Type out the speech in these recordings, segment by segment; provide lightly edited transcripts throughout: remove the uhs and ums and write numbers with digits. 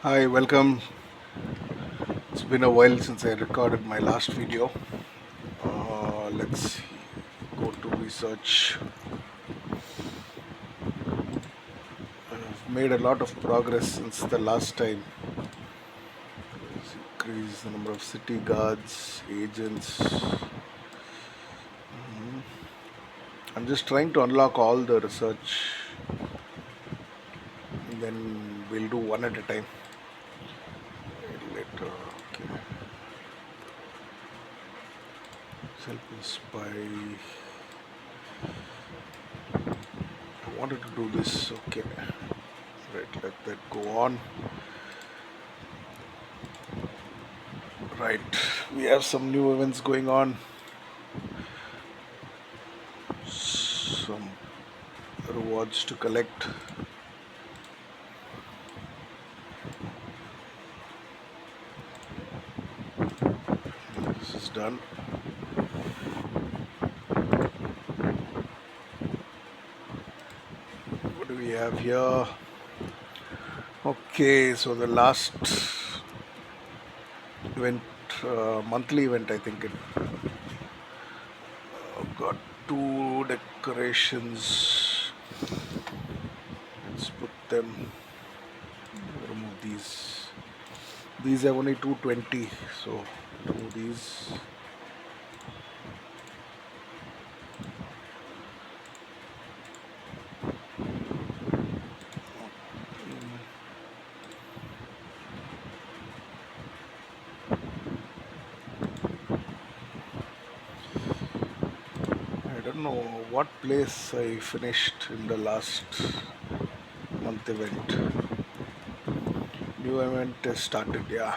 Hi, welcome. It's been a while since I recorded my last video. Let's go to research. I've made a lot of progress since the last time. Let's increase the number of city guards, agents. I'm just trying to unlock all the research, and then we'll do one at a time. Later, okay. Self inspire. I wanted to do this. Okay, right. Let that go on. Right, we have some new events going on. Some rewards to collect. This is done. What do we have here? Okay, so the last event, monthly event, I think it got two decorations. Let's put them. Remove these. These have only 220, so remove these. I don't know what place I finished in the last month event. New event has started, yeah.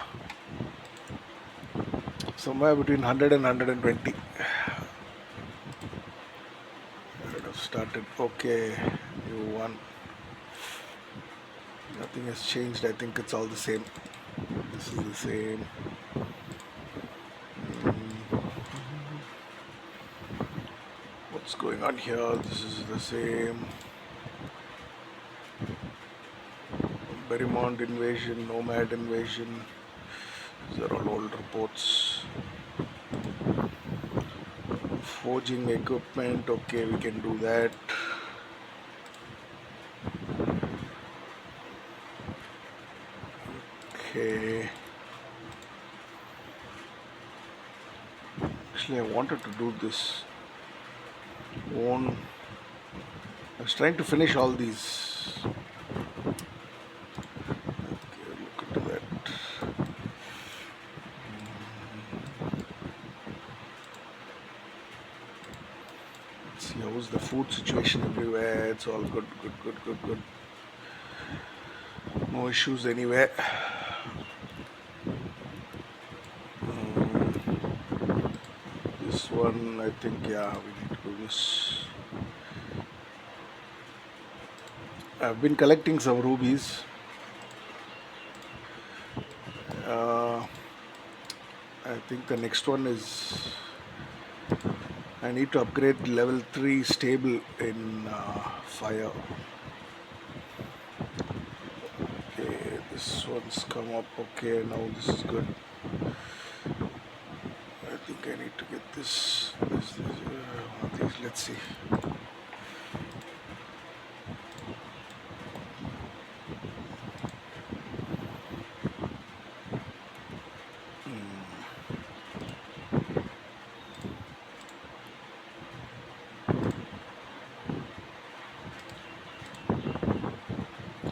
Somewhere between 100 and 120. Should have started. Okay, new one. Nothing has changed. I think it's all the same. This is the same. What's going on here? This is the same. Berrymount invasion, Nomad invasion. These are all old reports. Forging equipment. Okay, we can do that. Okay. Actually, I wanted to do this. Own. I was trying to finish all these. Okay, look into that. Let's see how's the food situation everywhere. It's all good. No issues anywhere. This one, I think, yeah, we need to do this. I've been collecting some rubies. I think the next one is I need to upgrade level 3 stable in fire. Okay, this one's come up. Okay, now this is good. I think I need to get this. Let's see.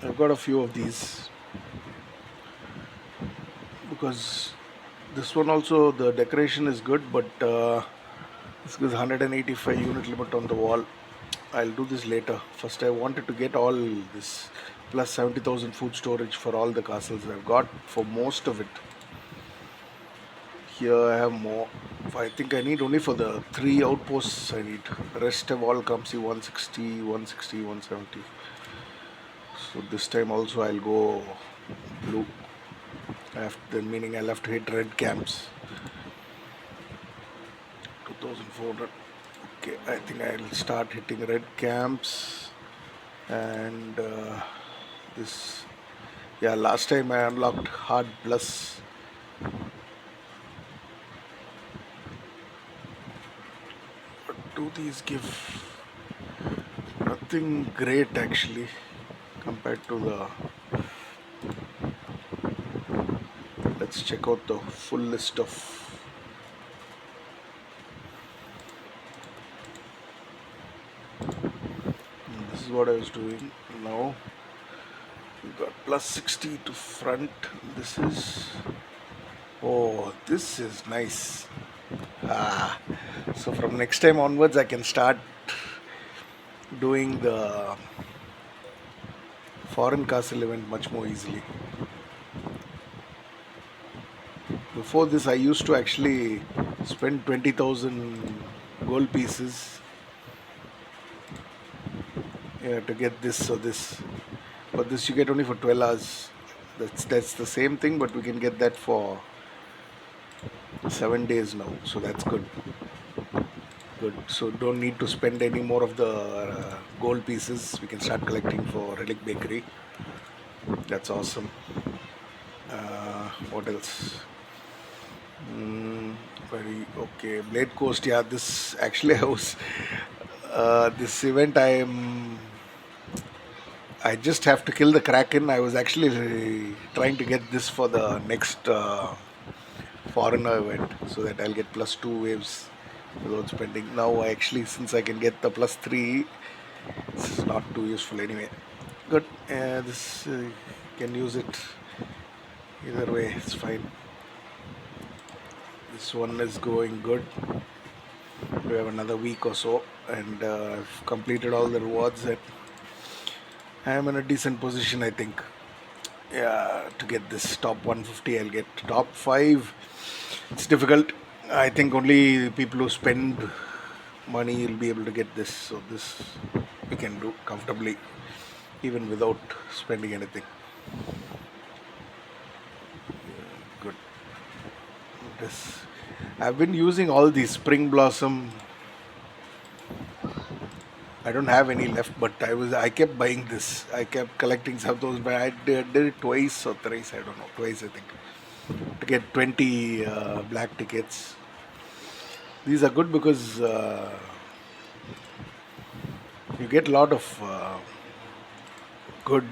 I've got a few of these because this one also the decoration is good, but this is 185 unit limit on the wall. I'll do this later. First, I wanted to get all this plus 70,000 food storage for all the castles I've got for most of it. Here I have more. I think I need only for the 3 outposts I need. The rest have all come. See 160, 160, 170. So this time also I'll go blue. Meaning I'll have to hit red camps. 2400. Okay, I think I'll start hitting red camps and this. Yeah, last time I unlocked hard plus. What do these give? Nothing great actually compared to the. Let's check out the full list of. This is what I was doing. Now we got plus 60 to front. This is. Oh, this is nice. Ah, so from next time onwards, I can start doing the foreign castle event much more easily. Before this, I used to actually spend 20,000 gold pieces, yeah, to get this or this. But this you get only for 12 hours. That's the same thing, but we can get that for 7 days now. So that's good. Good. So don't need to spend any more of the gold pieces. We can start collecting for Relic Bakery. That's awesome. What else? Very okay. Blade Coast. Yeah, this actually I was this event. I just have to kill the Kraken. I was actually trying to get this for the next foreigner event so that I'll get +2 waves without spending. Now, actually, since I can get the +3, this is not too useful anyway. Good. This can use it either way. It's fine. This one is going good. We have another week or so, and I've completed all the rewards, and I am in a decent position, I think. Yeah, to get this top 150, I'll get top 5. It's difficult. I think only people who spend money will be able to get this. So this we can do comfortably, even without spending anything. Good. This I've been using all these spring blossom. I don't have any left, but I kept buying this. I kept collecting some of those, but I did it twice or thrice. I don't know, twice I think, to get 20 black tickets. These are good because you get a lot of good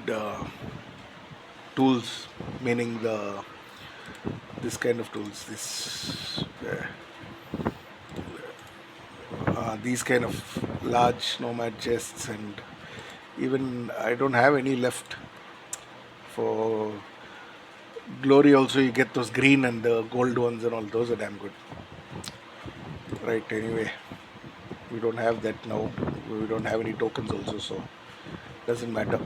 tools, meaning this kind of tools, these kind of large nomad chests, and even I don't have any left for glory. Also, you get those green and the gold ones, and all those are damn good. Right. Anyway, we don't have that now. We don't have any tokens also, so doesn't matter.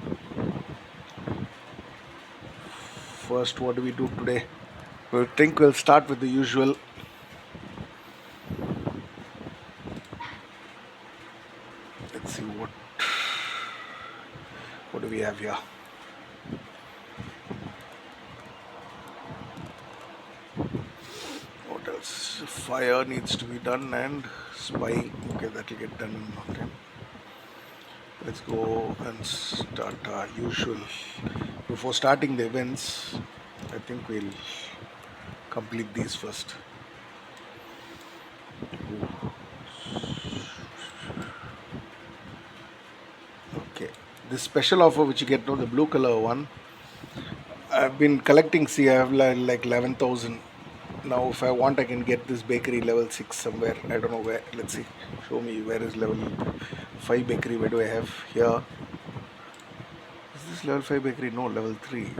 First, what do we do today? We think we'll start with the usual. Let's see what do we have here. What else? Fire needs to be done, and spying. Okay, that will get done. Okay. Let's go and start our usual. Before starting the events, I think we'll complete these first. Okay, this special offer which you get, no, the blue color one, I've been collecting. See, I have like 11,000. Now, if I want, I can get this bakery level 6 somewhere. I don't know where. Let's see. Show me where is level 5 bakery. Where do I have here? Is this level 5 bakery? No, level 3.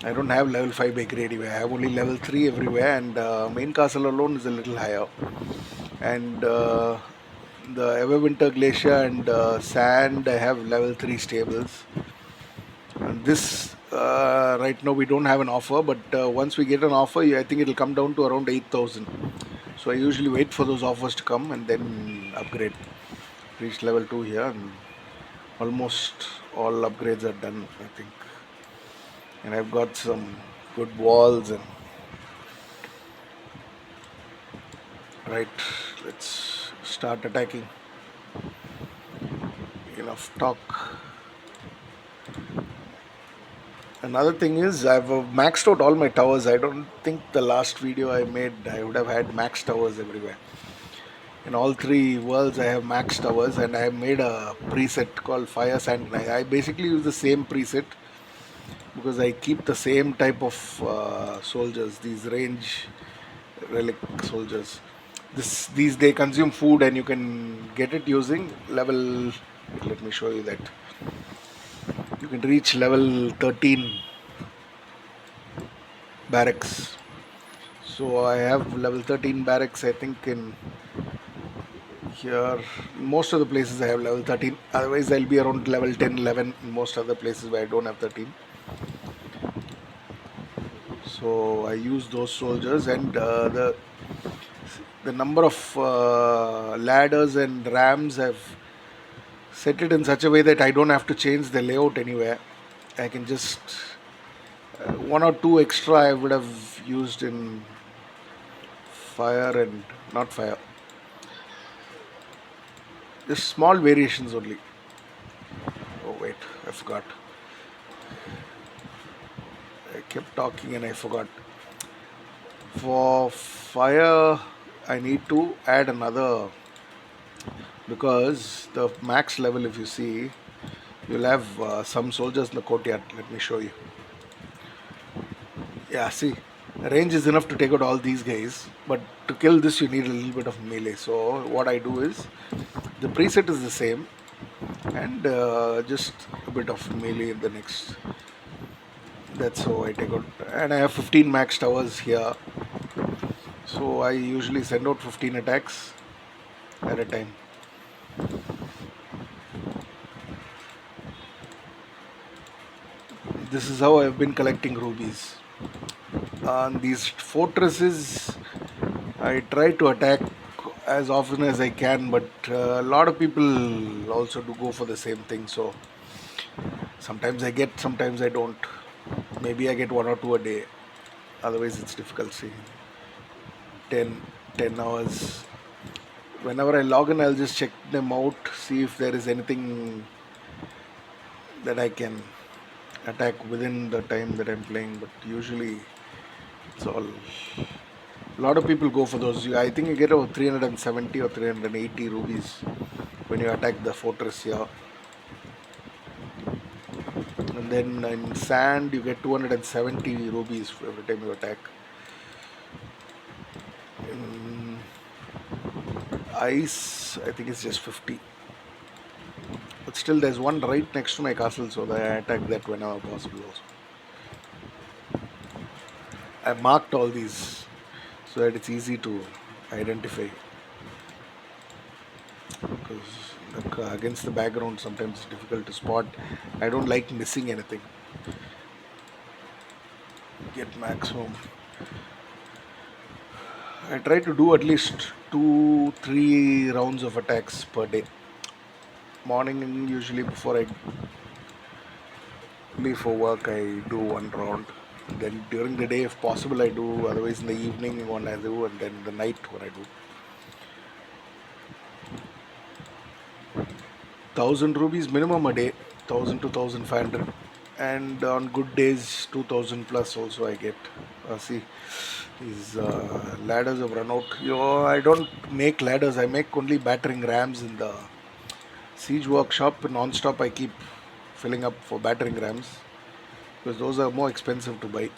I don't have level 5 bakery anywhere. I have only level 3 everywhere, and main castle alone is a little higher. And the Everwinter Glacier and Sand, I have level 3 stables. And this, right now, we don't have an offer, but once we get an offer, I think it'll come down to around 8,000. So I usually wait for those offers to come and then upgrade. Reach level 2 here, and almost all upgrades are done, I think. And I've got some good walls. And right, let's start attacking. Enough talk. Another thing is I've maxed out all my towers. I don't think the last video I made I would have had max towers everywhere. In all three worlds I have max towers, and I have made a preset called Fire Sand. I basically use the same preset because I keep the same type of soldiers, these range relic soldiers. These they consume food, and you can get it using level. Let me show you that. You can reach level 13 barracks. So I have level 13 barracks. I think in here, most of the places I have level 13. Otherwise, I'll be around level 10, 11 in most other places where I don't have 13. So I use those soldiers, and the number of ladders and rams I've set it in such a way that I don't have to change the layout anywhere. I can just one or two extra I would have used in fire and not fire. Just small variations only. Oh wait, I forgot. I kept talking and I forgot. For fire, I need to add another, because the max level, if you see, you'll have some soldiers in the courtyard. Let me show you. Yeah, see, range is enough to take out all these guys, but to kill this, you need a little bit of melee. So, what I do is the preset is the same, and just a bit of melee in the next. That's how I take out. And I have 15 max towers here, so I usually send out 15 attacks at a time. This is how I've been collecting rubies. On these fortresses, I try to attack as often as I can, but a lot of people also do go for the same thing. So sometimes I get, sometimes I don't. Maybe I get one or two a day. Otherwise, it's difficult. See, 10, 10 hours. Whenever I log in, I'll just check them out, see if there is anything that I can attack within the time that I'm playing. But usually, it's all. A lot of people go for those. I think you get over 370 or 380 rubies when you attack the fortress here. And then in sand, you get 270 rubies every time you attack. In ice, I think it's just 50. But still, there's one right next to my castle, so that I attack that whenever possible also. I marked all these so that it's easy to identify. Because against the background, sometimes it's difficult to spot. I don't like missing anything. Get max home. I try to do at least 2-3 rounds of attacks per day. Morning, usually before I leave for work, I do one round. Then during the day, if possible, I do. Otherwise, in the evening, one I do, and then the night, one I do. 1,000 rupees minimum a day, 1,000 to 1,500, and on good days, 2,000 plus also I get. See, these ladders have run out. I don't make ladders. I make only battering rams in the siege workshop. Non-stop, I keep filling up for battering rams because those are more expensive to buy.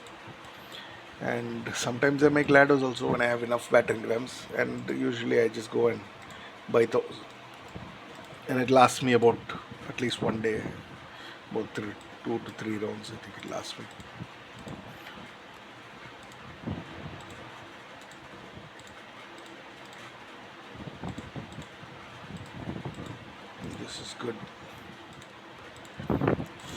And sometimes I make ladders also when I have enough battering rams. And usually I just go and buy those, and it lasts me about at least one day, about 2 to 3 rounds. I think it lasts me. This is good.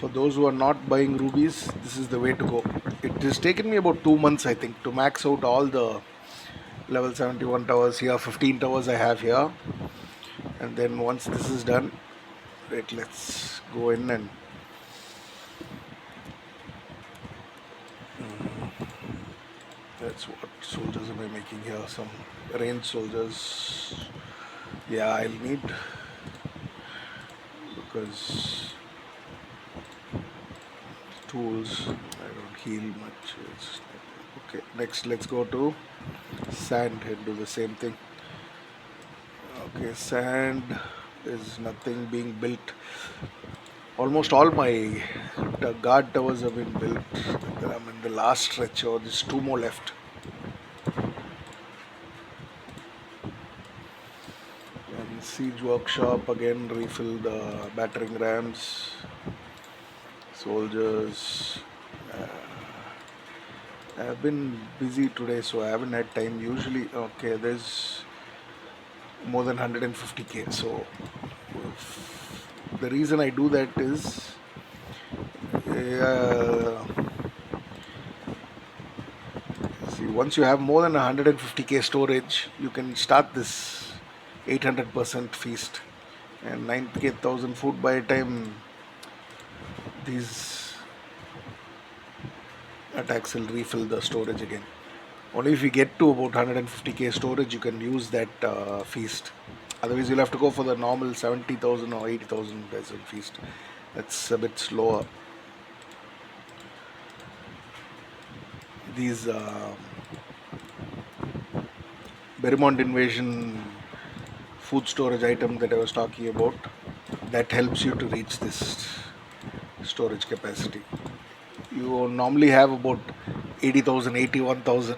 For those who are not buying rubies, this is the way to go. It has taken me about 2 months, I think, to max out all the level 71 towers here. 15 towers I have here, and then once this is done, right, let's go in and that's what soldiers am I making here. Some range soldiers. Yeah, I'll need, because tools. I don't heal much. Okay, next let's go to sand and do the same thing. Okay, sand is nothing being built. Almost all my guard towers have been built. I'm in the last stretch, or there's two more left. And siege workshop again, refill the battering rams, soldiers. I've been busy today, so I haven't had time. Usually, okay, there's more than 150k. So the reason I do that is, uh, see, once you have more than 150k storage, you can start this 800% feast and 98,000 food by the time these attacks will refill the storage again. Only if you get to about 150k storage, you can use that feast. Otherwise, you'll have to go for the normal 70,000 or 80,000 peso feast. That's a bit slower. These Berrimont invasion food storage item that I was talking about, that helps you to reach this storage capacity. You normally have about 80,000, 81,000,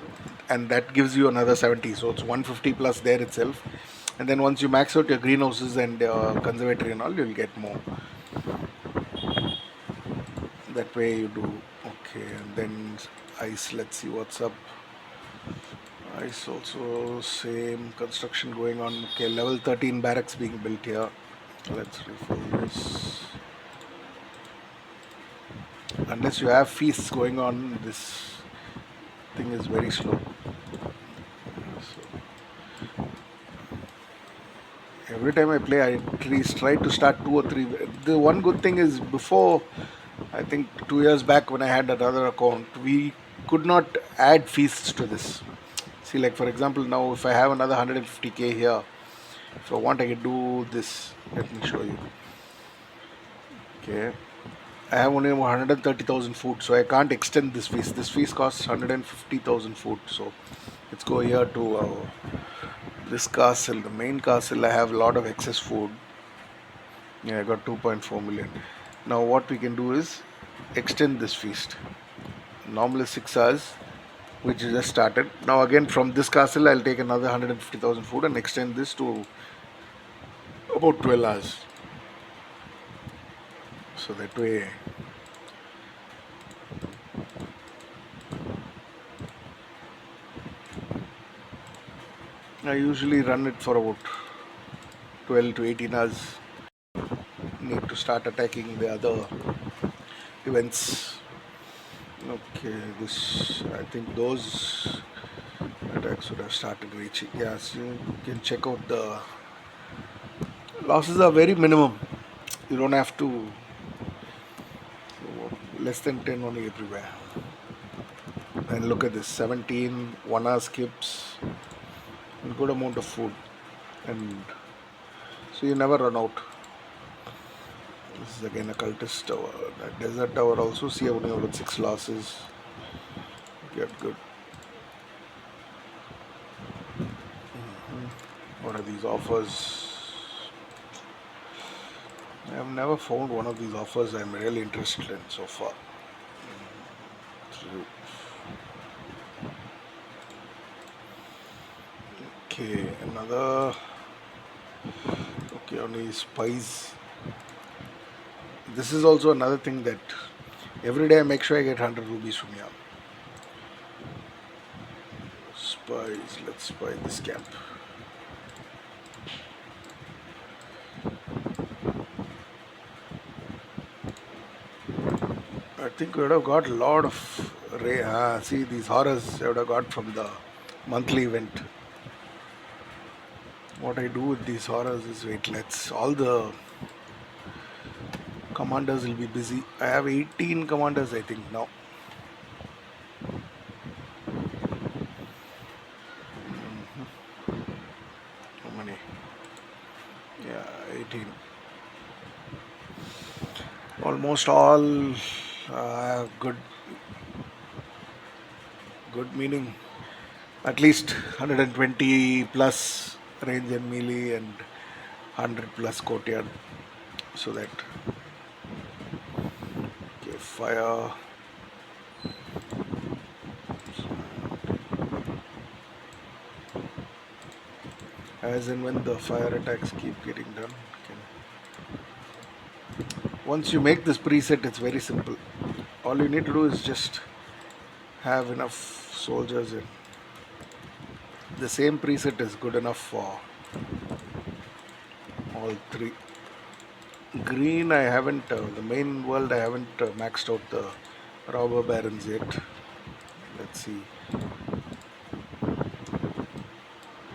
and that gives you another 70. So it's 150 plus there itself. And then once you max out your greenhouses and conservatory and all, you'll get more. That way you do. Okay, and then ice, let's see what's up. Ice also same construction going on. Okay, level 13 barracks being built here. Let's refill this. Unless you have feasts going on, this thing is very slow. So every time I play, I at least try to start two or three. The one good thing is, before, I think 2 years back when I had another account, we could not add feasts to this. See, like for example, now if I have another 150k here, if I want, I can do this. Let me show you. Okay, I have only 130,000 food, so I can't extend this feast. This feast costs 150,000 food. So let's go here to this castle, the main castle. I have a lot of excess food. Yeah, I got 2.4 million. Now what we can do is extend this feast. Normally 6 hours, which is just started. Now again from this castle, I'll take another 150,000 food and extend this to about 12 hours. So that way, I usually run it for about 12 to 18 hours. Need to start attacking the other events. Okay, this, I think those attacks would have started reaching. Yes, you can check out the losses are very minimum. You don't have to, less than 10 only everywhere. And look at this, 17 1 hour skips and good amount of food, and so you never run out. This is again a cultist tower. That desert tower also, see, only about 6 losses. Get good. What are these offers? I have never found one of these offers I'm really interested in so far. Okay, another. Okay, only spies. This is also another thing that every day I make sure I get 100 rubies from here. Spies, let's spy this camp. I think we would have got a lot of see, these horrors I would have got from the monthly event. What I do with these horrors is, wait, let's, all the commanders will be busy. I have 18 commanders, I think, now. How many? Yeah, 18. Almost all Good, good meaning. At least 120 plus range and melee and 100 plus courtyard. So that, okay, fire. As and when the fire attacks keep getting done. Okay. Once you make this preset, it's very simple. All you need to do is just have enough soldiers in. The same preset is good enough for all three. Green, I haven't, the main world, I haven't maxed out the robber barons yet. Let's see.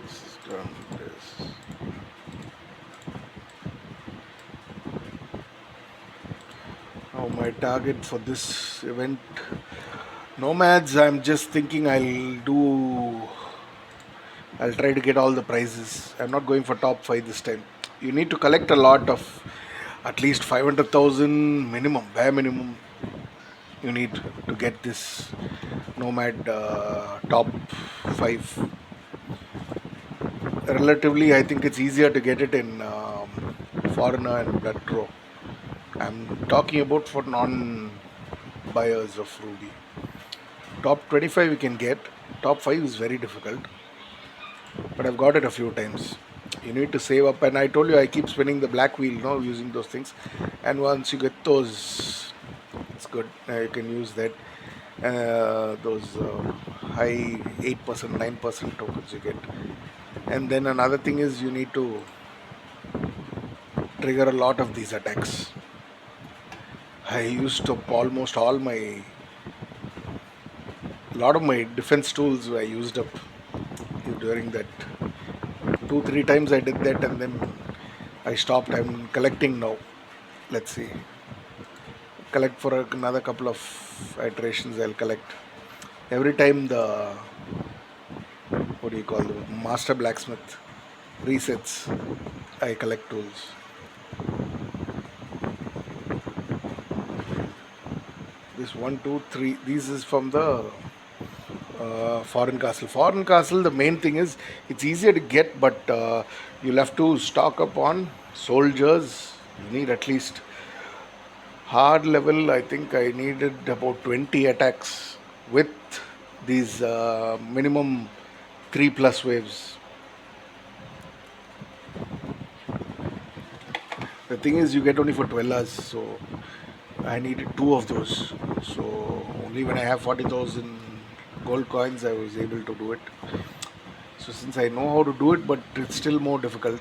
This is done. This. Now, my target for this event, Nomads, I'm just thinking I'll try to get all the prizes. I'm not going for top 5 this time. You need to collect a lot of at least 500,000 minimum, bare minimum. You need to get this Nomad top 5. Relatively, I think it's easier to get it in Foreigner and Blood Pro. I'm talking about for non buyers of Ruby. Top 25 you can get, top 5 is very difficult, but I've got it a few times. You need to save up, and I told you I keep spinning the black wheel, using those things. And once you get those, it's good. You can use that. Those high 8%, 9% tokens you get. And then another thing is you need to trigger a lot of these attacks. I used to almost all my, a lot of my defense tools I used up during that. 2-3 times I did that, and then I stopped. I'm collecting now. Let's see. Collect for another couple of iterations. I'll collect every time the, what do you call, the master blacksmith resets. I collect tools. This 1, 2, 3. This is from the foreign castle. Foreign castle, the main thing is it's easier to get, but you'll have to stock up on soldiers. You need at least hard level. I think I needed about 20 attacks with these minimum 3 plus waves. The thing is, you get only for 12 hours, so I needed 2 of those. So only when I have 40,000 gold coins, I was able to do it. So since I know how to do it, but it's still more difficult.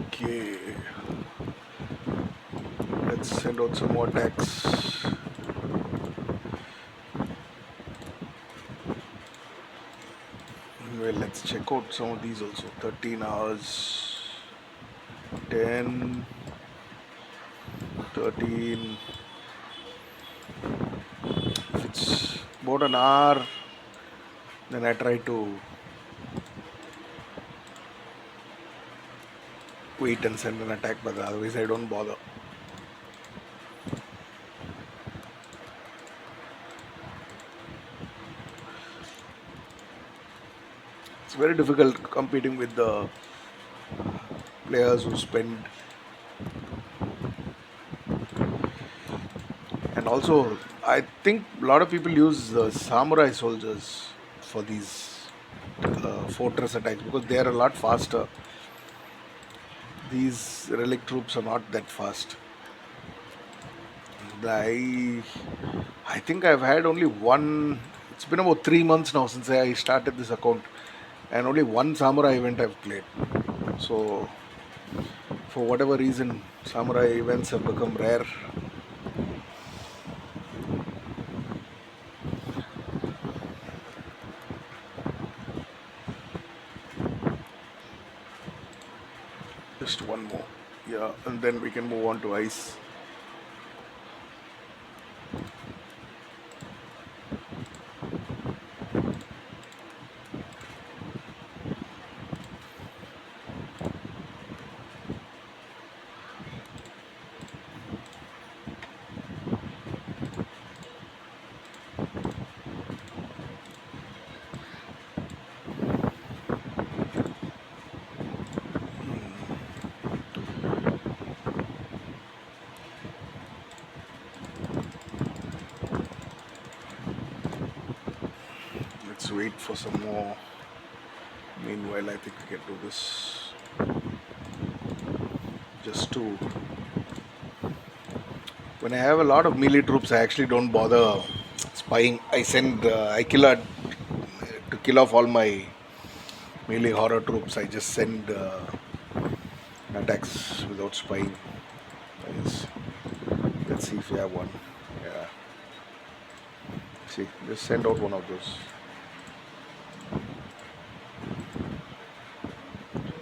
Okay, let's send out some more attacks. Well, let's check out some of these also. 13 hours, 10, 13. If it's about an hour, then I try to wait and send an attack, but otherwise I don't bother. It's very difficult competing with the players who spend. And also, I think a lot of people use samurai soldiers for these fortress attacks because they are a lot faster. These relic troops are not that fast. I think I've had only one. It's been about 3 months now since I started this account, and only one samurai event I've played. So, for whatever reason, samurai events have become rare. Just one more, yeah, and then we can move on to ice. wait for some more. Meanwhile, I think we can do this just to. When I have a lot of melee troops, I actually don't bother spying. I kill to kill off all my melee horror troops. I just send attacks without spying. Yes. Let's see if we have one. Yeah. See, just send out one of those.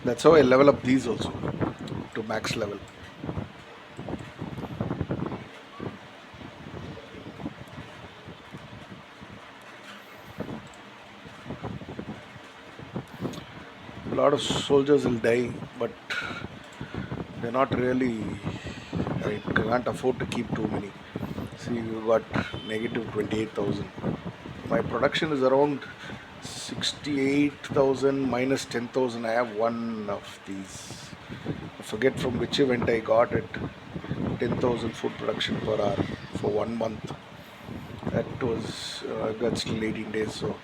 That's how I level up these also to max level. A lot of soldiers will die, but they're not really. I can't afford to keep too many. See, you got negative 28,000. My production is around 68,000 minus 10,000. I have one of these. I forget from which event I got it. 10,000 food production per hour for 1 month. That was got still 18 days. So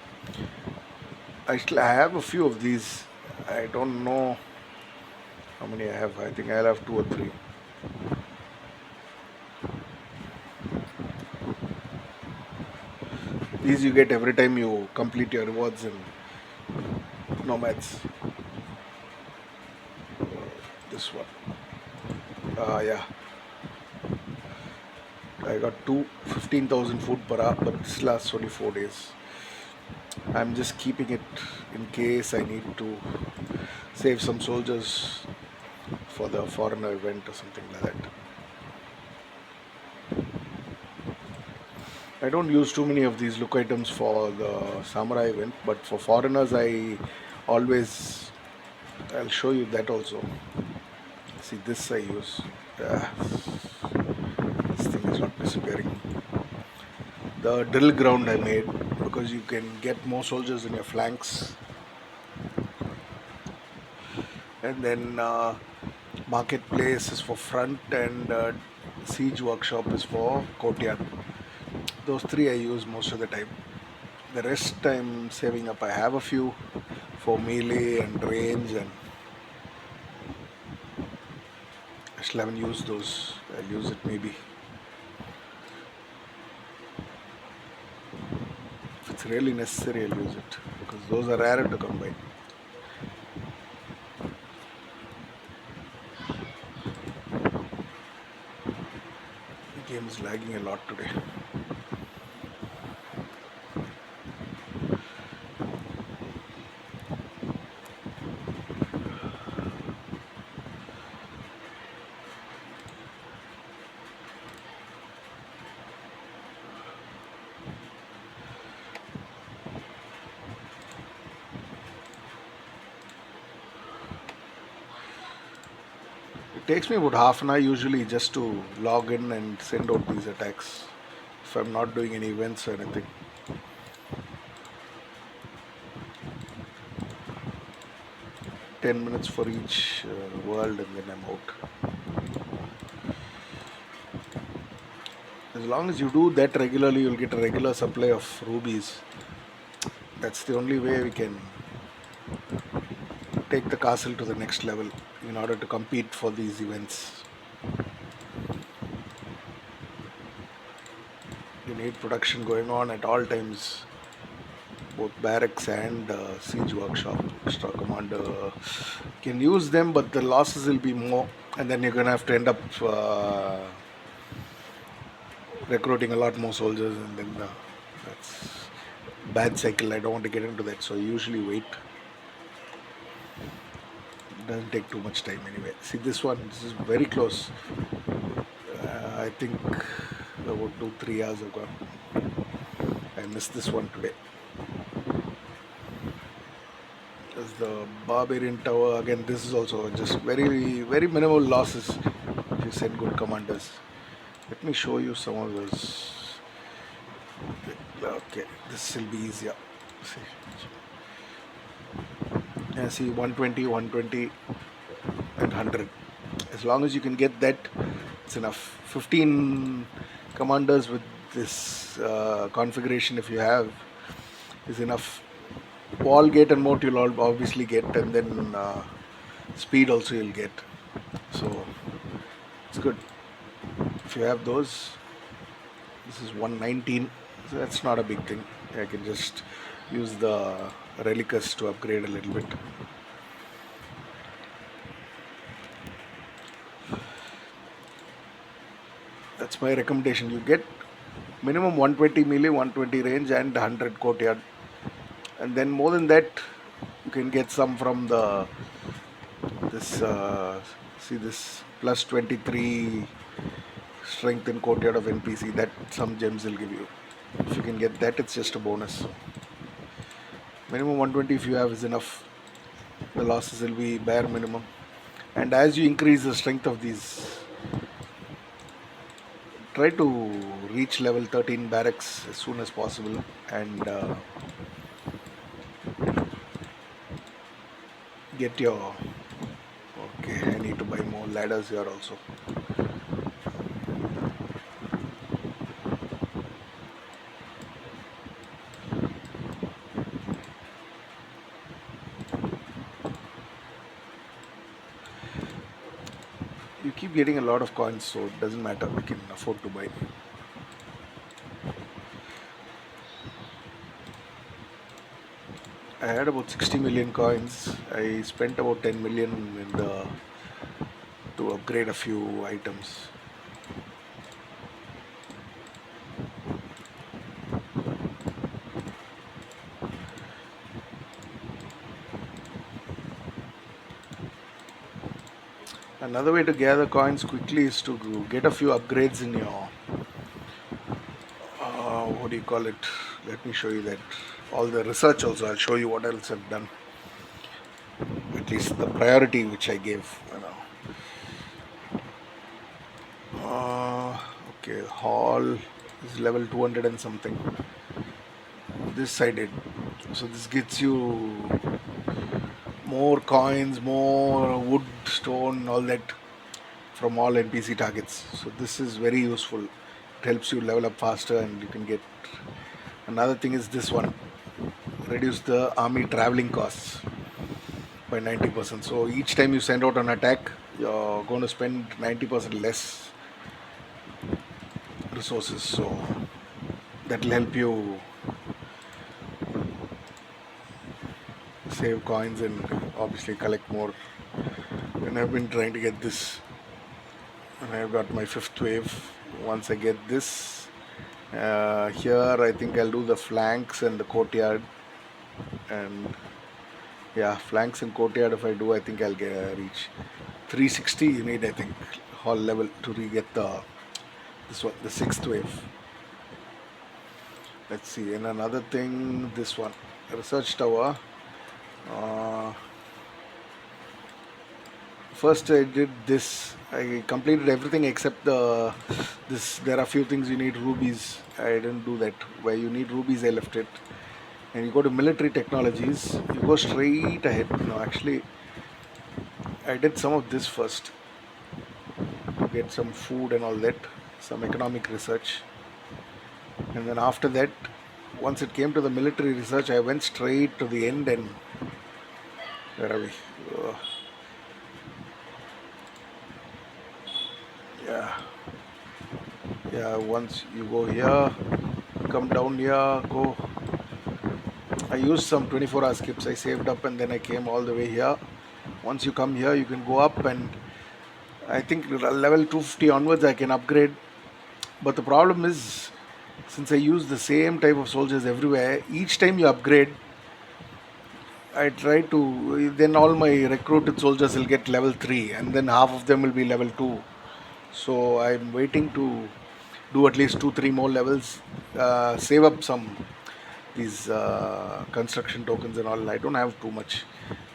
I have a few of these. I don't know how many I have. I think I'll have 2 or 3. These you get every time you complete your rewards in Nomads. This one. Yeah. I got 15,000 food per hour, but this lasts only 4 days. I'm just keeping it in case I need to save some soldiers for the foreigner event or something like that. I don't use too many of these look items for the samurai event, but for foreigners I'll show you that also. See, this I use. This thing is not disappearing. The drill ground I made because you can get more soldiers in your flanks. And then marketplace is for front, and siege workshop is for courtyard. Those 3 I use most of the time. The rest I'm saving up. I have a few for melee and range, and I still haven't used those. I'll use it maybe. If it's really necessary, I'll use it because those are rare to come by. The game is lagging a lot today. It takes me about half an hour usually just to log in and send out these attacks if I'm not doing any events or anything. $10 for each world, and then I'm out. As long as you do that regularly, you'll get a regular supply of rubies. That's the only way we can take the castle to the next level in order to compete for these events. You need production going on at all times, both barracks and siege workshop. Extra commander can use them, but the losses will be more, and then you're gonna have to end up recruiting a lot more soldiers, and then that's bad cycle. I don't want to get into that, so I usually wait. It doesn't take too much time anyway. See this one, this is very close. I think about 2-3 hours ago. I missed this one today. There's the barbarian tower again. This is also just very minimal losses if you send good commanders. Let me show you some of those. Okay, this will be easier. See, yeah, see 120, 120, and 100. As long as you can get that, it's enough. 15 commanders with this configuration, if you have, is enough. Wall gate and moat you'll obviously get, and then speed also you'll get. So it's good if you have those. This is 119, so that's not a big thing. I can just use the relicus to upgrade a little bit. That's my recommendation. You get minimum 120 melee, 120 range, and 100 courtyard, and then more than that, you can get some from the this. See this plus 23 strength in courtyard of NPC. That some gems will give you. If you can get that, it's just a bonus. Minimum 120 if you have is enough. The losses will be bare minimum. And as you increase the strength of these, try to reach level 13 barracks as soon as possible, and get your. Okay, I need to buy more ladders here also. You keep getting a lot of coins, so it doesn't matter. We can afford to buy. I had about 60 million coins. I spent about 10 million in the to upgrade a few items. Another way to gather coins quickly is to get a few upgrades in your what do you call it? Let me show you that. All the research also. I'll show you what else I've done. At least the priority which I gave. Okay, hall is level 200 and something. This I did. So this gets you more coins, more wood, stone, all that from all NPC targets. So this is very useful. It helps you level up faster, and you can get. Another thing is this one. Reduce the army traveling costs by 90%. So each time you send out an attack, you're going to spend 90% less resources. So that will help you save coins and obviously collect more. And I've been trying to get this, and I've got my 5th wave. Once I get this, here I think I'll do the flanks and the courtyard, and yeah, flanks and courtyard. If I do, I think I'll reach 360. You need, I think, hall level to get this one, the 6th wave. Let's see. And another thing, this one, research tower. First I did this. I completed everything except this. There are a few things you need rubies. I didn't do that. Where you need rubies, I left it. And you go to military technologies. You go straight ahead. No, actually, I did some of this first to get some food and all that, some economic research. And then after that, once it came to the military research, I went straight to the end. And where are we? Yeah, once you go here, come down here, go. I used some 24-hour skips. I saved up and then I came all the way here. Once you come here, you can go up, and I think level 250 onwards I can upgrade. But the problem is, since I use the same type of soldiers everywhere, each time you upgrade, I try to, then all my recruited soldiers will get level 3, and then half of them will be level 2. So I'm waiting to do at least 2-3 more levels, save up some these construction tokens and all. I don't have too much.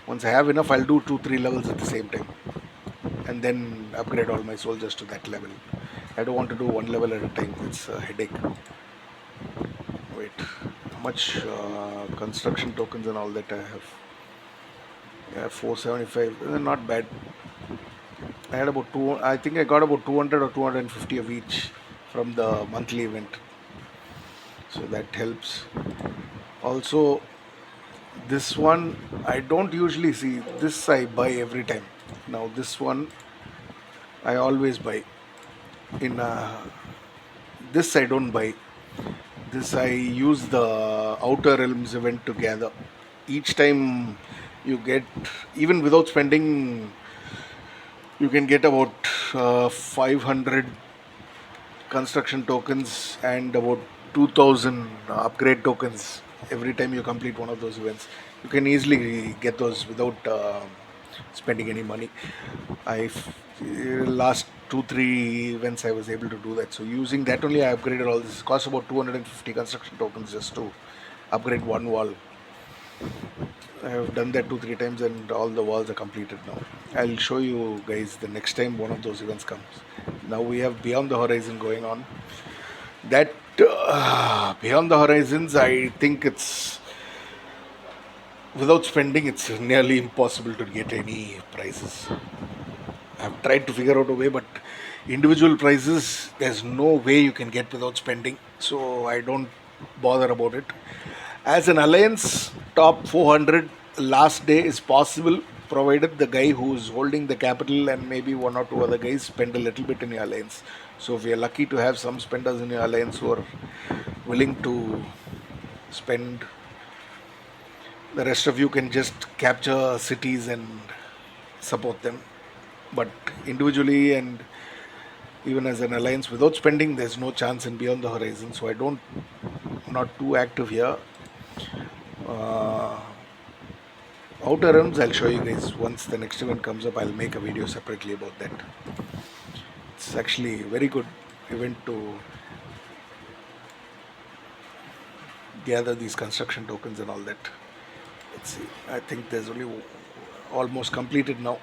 Once I have enough, I'll do 2-3 levels at the same time, and then upgrade all my soldiers to that level. I don't want to do one level at a time. It's a headache. Wait, how much construction tokens and all that I have? Yeah, 475. Not bad. I had about two. I think I got about 200 or 250 of each from the monthly event. So that helps. Also, This one I don't usually see. This I buy every time. Now this one I always buy. In this I don't buy. This I use the Outer Realms event to gather. Each time you get, even without spending, you can get about 500 construction tokens and about 2000 upgrade tokens every time you complete one of those events. You can easily get those without spending any money. I last 2-3 events I was able to do that. So using that only I upgraded all this. It cost about 250 construction tokens just to upgrade one wall. I have done that 2-3 times and all the walls are completed now. I'll show you guys the next time one of those events comes. Now we have Beyond the Horizon going on. That Beyond the Horizons, I think it's without spending, it's nearly impossible to get any prizes. I've tried to figure out a way, but individual prizes, there's no way you can get without spending. So I don't bother about it. As an alliance, top 400 last day is possible, provided the guy who's holding the capital and maybe one or two other guys spend a little bit in your alliance. So if you're lucky to have some spenders in your alliance who are willing to spend, the rest of you can just capture cities and support them. But individually and even as an alliance without spending, there's no chance in Beyond the Horizon. So I don't, not too active here. uh, Outer Realms, I'll show you guys once the next event comes up. I'll make a video separately about that. It's actually a very good event to gather these construction tokens and all that. Let's see, I think there's only almost completed now.